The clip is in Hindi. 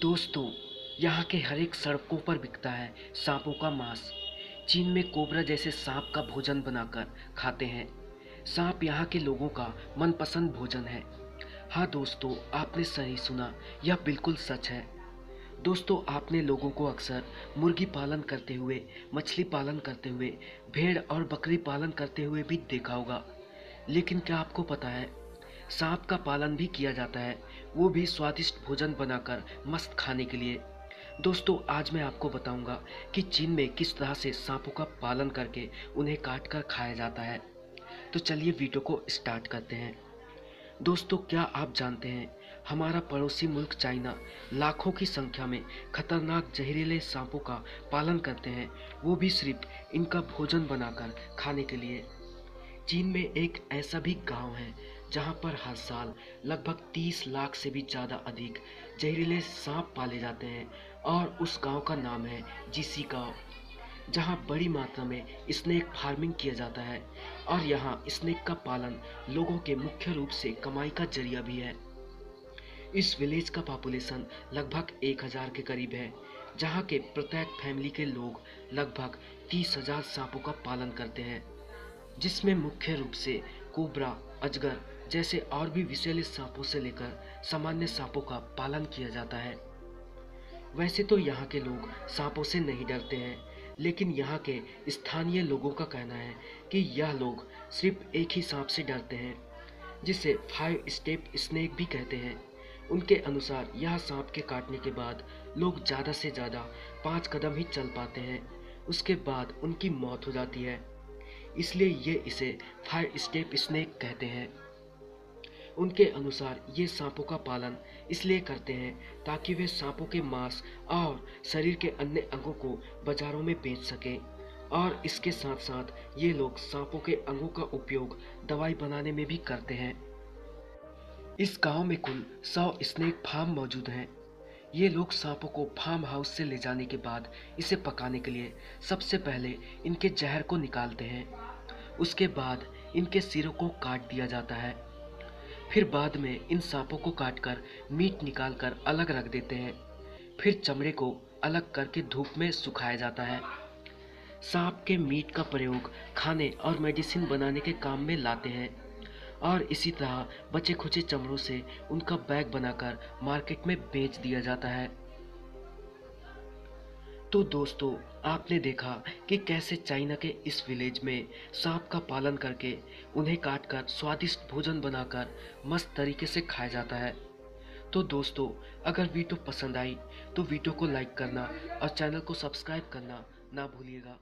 दोस्तों, यहाँ के हर एक सड़कों पर बिकता है सांपों का मांस। चीन में कोबरा जैसे सांप का भोजन बनाकर खाते हैं। सांप यहाँ के लोगों का मनपसंद भोजन है। हाँ दोस्तों, आपने सही सुना, यह बिल्कुल सच है। दोस्तों, आपने लोगों को अक्सर मुर्गी पालन करते हुए, मछली पालन करते हुए, भेड़ और बकरी पालन करते हुए भी देखा होगा। लेकिन क्या आपको पता है, सांप का पालन भी किया जाता है, वो भी स्वादिष्ट भोजन बनाकर मस्त खाने के लिए। दोस्तों, आज मैं आपको बताऊंगा कि चीन में किस तरह से सांपों का पालन करके उन्हें काट कर खाया जाता है। तो चलिए वीडियो को स्टार्ट करते हैं। दोस्तों, क्या आप जानते हैं, हमारा पड़ोसी मुल्क चाइना लाखों की संख्या में खतरनाक जहरीले सांपों का पालन करते हैं, वो भी सिर्फ इनका भोजन बनाकर खाने के लिए। चीन में एक ऐसा भी गांव है जहां पर हर साल लगभग 30 लाख से भी ज़्यादा अधिक जहरीले सांप पाले जाते हैं और उस गांव का नाम है जीसी गांव, जहां बड़ी मात्रा में स्नेक फार्मिंग किया जाता है और यहां स्नेक का पालन लोगों के मुख्य रूप से कमाई का जरिया भी है। इस विलेज का पॉपुलेशन लगभग 1000 के करीब है, जहां के प्रत्येक फैमिली के लोग लगभग 30,000 सांपों का पालन करते हैं, जिसमें मुख्य रूप से कोबरा, अजगर जैसे और भी विषैले सांपों से लेकर सामान्य सांपों का पालन किया जाता है। वैसे तो यहाँ के लोग सांपों से नहीं डरते हैं, लेकिन यहाँ के स्थानीय लोगों का कहना है कि यह लोग सिर्फ एक ही सांप से डरते हैं, जिसे 5 स्टेप स्नेक भी कहते हैं। उनके अनुसार यह सांप के काटने के बाद लोग ज़्यादा से ज़्यादा 5 कदम ही चल पाते हैं, उसके बाद उनकी मौत हो जाती है। इसलिए ये इसे 5 स्टेप स्नेक कहते हैं। उनके अनुसार ये सांपों का पालन इसलिए करते हैं ताकि वे सांपों के मांस और शरीर के अन्य अंगों को बाजारों में बेच सकें, और इसके साथ साथ ये लोग सांपों के अंगों का उपयोग दवाई बनाने में भी करते हैं। इस गांव में कुल 100 स्नेक फार्म मौजूद हैं। ये लोग सांपों को फार्म हाउस से ले जाने के बाद इसे पकाने के लिए सबसे पहले इनके जहर को निकालते हैं। उसके बाद इनके सिरों को काट दिया जाता है। फिर बाद में इन सांपों को काटकर मीट निकालकर अलग रख देते हैं। फिर चमड़े को अलग करके धूप में सुखाया जाता है। सांप के मीट का प्रयोग खाने और मेडिसिन बनाने के काम में लाते हैं, और इसी तरह बचे खुचे चमड़ों से उनका बैग बनाकर मार्केट में बेच दिया जाता है। तो दोस्तों, आपने देखा कि कैसे चाइना के इस विलेज में सांप का पालन करके उन्हें काटकर स्वादिष्ट भोजन बनाकर मस्त तरीके से खाया जाता है। तो दोस्तों, अगर वीडियो पसंद आई तो वीडियो को लाइक करना और चैनल को सब्सक्राइब करना ना भूलिएगा।